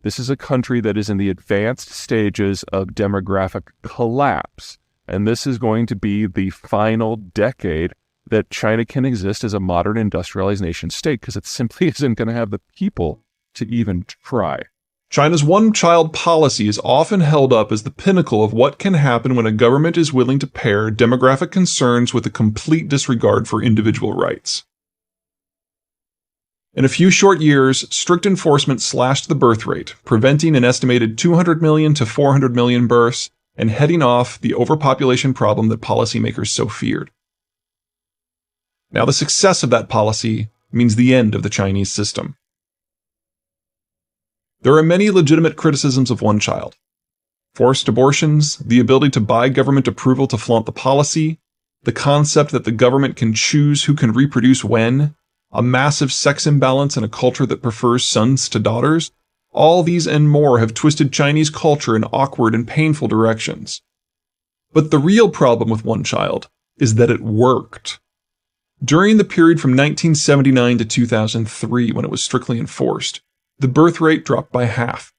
This is a country that is in the advanced stages of demographic collapse. And this is going to be the final decade that China can exist as a modern industrialized nation state, because it simply isn't going to have the people to even try. China's one-child policy is often held up as the pinnacle of what can happen when a government is willing to pair demographic concerns with a complete disregard for individual rights. In a few short years, strict enforcement slashed the birth rate, preventing an estimated 200 million to 400 million births and heading off the overpopulation problem that policymakers so feared. Now, the success of that policy means the end of the Chinese system. There are many legitimate criticisms of one child. Forced abortions, the ability to buy government approval to flaunt the policy, the concept that the government can choose who can reproduce when, a massive sex imbalance in a culture that prefers sons to daughters, all these and more have twisted Chinese culture in awkward and painful directions. But the real problem with one child is that it worked. During the period from 1979 to 2003, when it was strictly enforced, the birth rate dropped by half.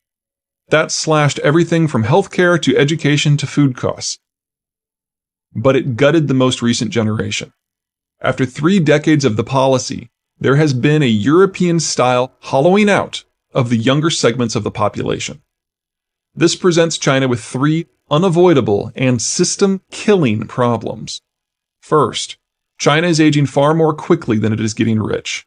That slashed everything from healthcare to education to food costs. But it gutted the most recent generation. After 3 decades of the policy, there has been a European-style hollowing out of the younger segments of the population. This presents China with 3 unavoidable and system-killing problems. First, China is aging far more quickly than it is getting rich.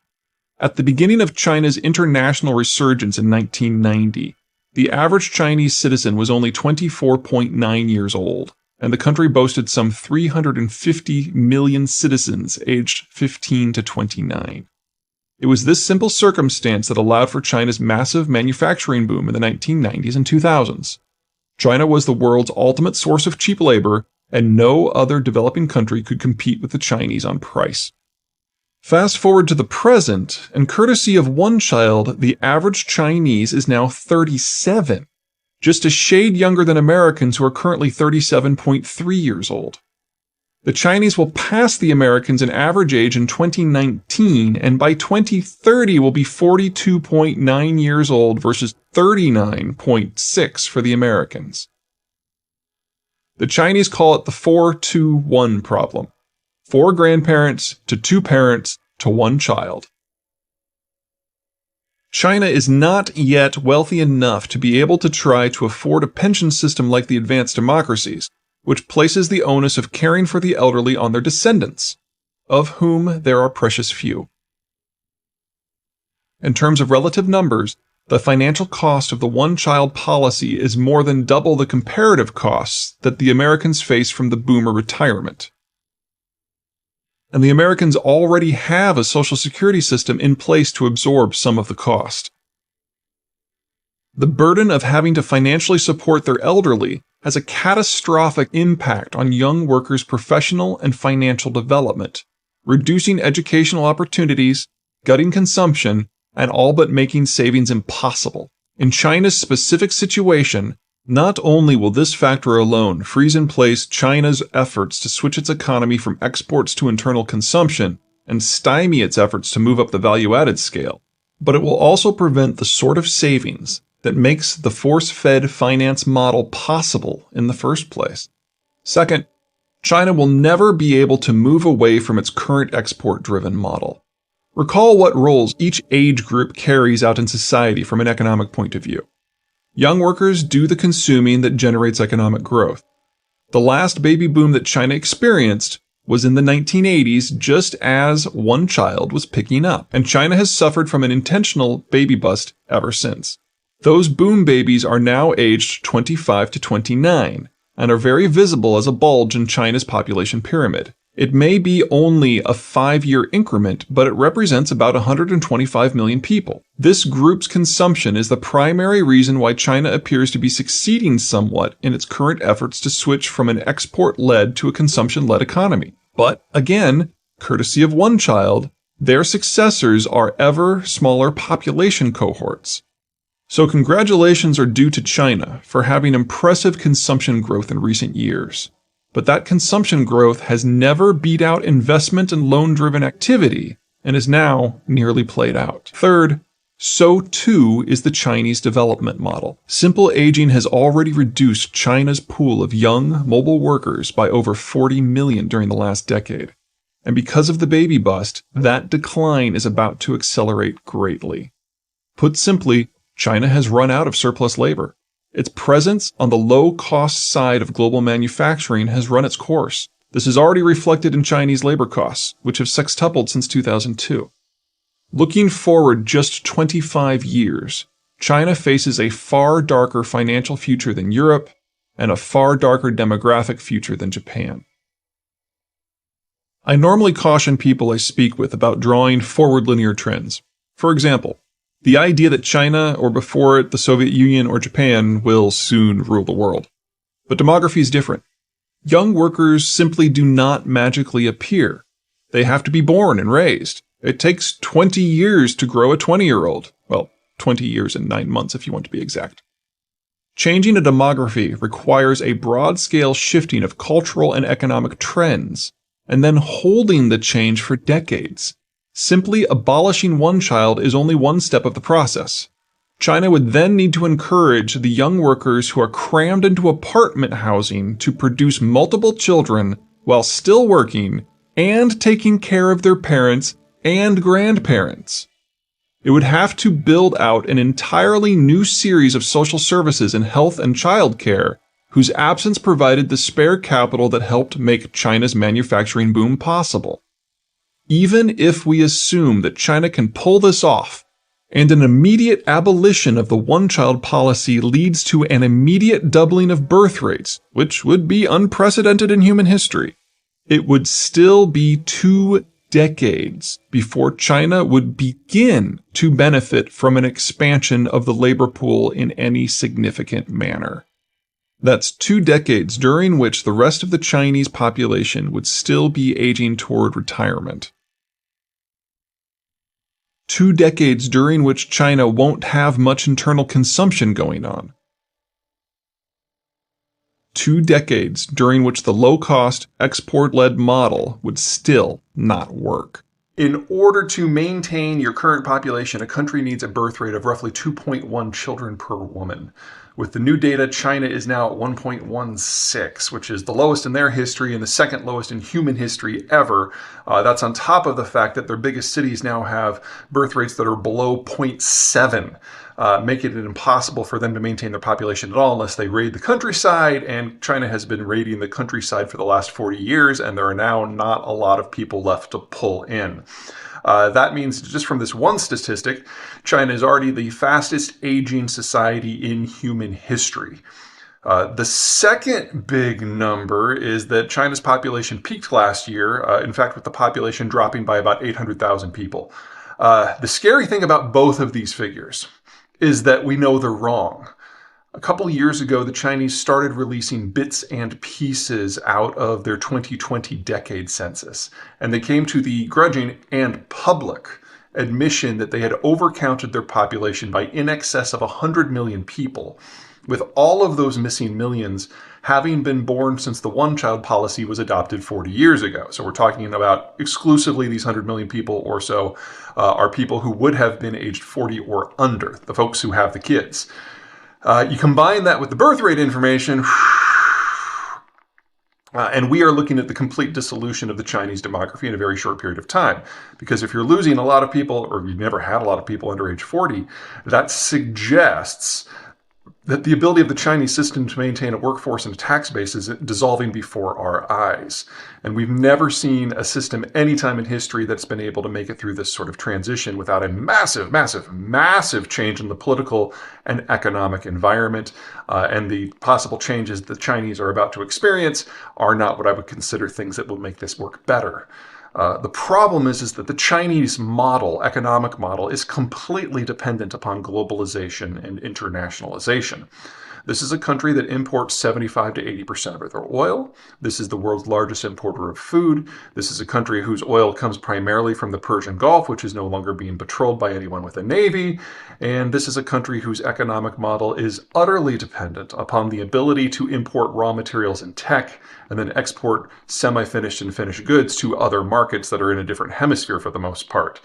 At the beginning of China's international resurgence in 1990, the average Chinese citizen was only 24.9 years old, and the country boasted some 350 million citizens aged 15 to 29. It was this simple circumstance that allowed for China's massive manufacturing boom in the 1990s and 2000s. China was the world's ultimate source of cheap labor, and no other developing country could compete with the Chinese on price. Fast forward to the present, and courtesy of one child, the average Chinese is now 37, just a shade younger than Americans who are currently 37.3 years old. The Chinese will pass the Americans in average age in 2019, and by 2030 will be 42.9 years old versus 39.6 for the Americans. The Chinese call it the 4-2-1 problem. 4 grandparents to 2 parents to 1 child. China is not yet wealthy enough to be able to try to afford a pension system like the advanced democracies, which places the onus of caring for the elderly on their descendants, of whom there are precious few. In terms of relative numbers, the financial cost of the one-child policy is more than double the comparative costs that the Americans face from the boomer retirement. And the Americans already have a social security system in place to absorb some of the cost. The burden of having to financially support their elderly has a catastrophic impact on young workers' professional and financial development, reducing educational opportunities, gutting consumption, and all but making savings impossible. In China's specific situation, not only will this factor alone freeze in place China's efforts to switch its economy from exports to internal consumption and stymie its efforts to move up the value-added scale, but it will also prevent the sort of savings that makes the force-fed finance model possible in the first place. Second, China will never be able to move away from its current export-driven model. Recall what roles each age group carries out in society from an economic point of view. Young workers do the consuming that generates economic growth. The last baby boom that China experienced was in the 1980s, just as one child was picking up, and China has suffered from an intentional baby bust ever since. Those boom babies are now aged 25 to 29 and are very visible as a bulge in China's population pyramid. It may be only a 5-year increment, but it represents about 125 million people. This group's consumption is the primary reason why China appears to be succeeding somewhat in its current efforts to switch from an export-led to a consumption-led economy. But again, courtesy of one child, their successors are ever smaller population cohorts. So congratulations are due to China for having impressive consumption growth in recent years. But that consumption growth has never beat out investment and loan-driven activity and is now nearly played out. Third, So too is the Chinese development model. Simple aging has already reduced China's pool of young, mobile workers by over 40 million during the last decade. And because of the baby bust, that decline is about to accelerate greatly. Put simply, China has run out of surplus labor. Its presence on the low-cost side of global manufacturing has run its course. This is already reflected in Chinese labor costs, which have sextupled since 2002. Looking forward just 25 years, China faces a far darker financial future than Europe and a far darker demographic future than Japan. I normally caution people I speak with about drawing forward linear trends. For example, the idea that China, or before it the Soviet Union or Japan, will soon rule the world. But demography is different. Young workers simply do not magically appear. They have to be born and raised. It takes 20 years to grow a 20-year-old. Well, 20 years and 9 months if you want to be exact. Changing a demography requires a broad-scale shifting of cultural and economic trends, and then holding the change for decades. Simply abolishing one child is only one step of the process. China would then need to encourage the young workers who are crammed into apartment housing to produce multiple children while still working and taking care of their parents and grandparents. It would have to build out an entirely new series of social services in health and childcare, whose absence provided the spare capital that helped make China's manufacturing boom possible. Even if we assume that China can pull this off, and an immediate abolition of the one-child policy leads to an immediate doubling of birth rates, which would be unprecedented in human history, it would still be 2 decades before China would begin to benefit from an expansion of the labor pool in any significant manner. That's 2 decades during which the rest of the Chinese population would still be aging toward retirement. 2 decades during which China won't have much internal consumption going on. 2 decades during which the low-cost, export-led model would still not work. In order to maintain your current population, a country needs a birth rate of roughly 2.1 children per woman. With the new data, China is now at 1.16, which is the lowest in their history and the second lowest in human history ever. That's on top of the fact that their biggest cities now have birth rates that are below 0.7, making it impossible for them to maintain their population at all unless they raid the countryside, and China has been raiding the countryside for the last 40 years, and there are now not a lot of people left to pull in. That means, just from this one statistic, China is already the fastest aging society in human history. The second big number is that China's population peaked last year, in fact, with the population dropping by about 800,000 people. The scary thing about both of these figures is that we know they're wrong. A couple years ago, the Chinese started releasing bits and pieces out of their 2020 decade census, and they came to the grudging and public admission that they had overcounted their population by in excess of 100 million people, with all of those missing millions having been born since the one-child policy was adopted 40 years ago. So we're talking about exclusively these 100 million people or so are people who would have been aged 40 or under, the folks who have the kids. You combine that with the birth rate information, and we are looking at the complete dissolution of the Chinese demography in a very short period of time. Because if you're losing a lot of people, or you've never had a lot of people under age 40, that suggests that the ability of the Chinese system to maintain a workforce and a tax base is dissolving before our eyes. And we've never seen a system anytime in history that's been able to make it through this sort of transition without a massive, massive, massive change in the political and economic environment. And the possible changes the Chinese are about to experience are not what I would consider things that will make this work better. The problem is that the Chinese model, economic model, is completely dependent upon globalization and internationalization. This is a country that imports 75 to 80% of their oil. This is the world's largest importer of food. This is a country whose oil comes primarily from the Persian Gulf, which is no longer being patrolled by anyone with a navy. And this is a country whose economic model is utterly dependent upon the ability to import raw materials and tech and then export semi-finished and finished goods to other markets that are in a different hemisphere for the most part.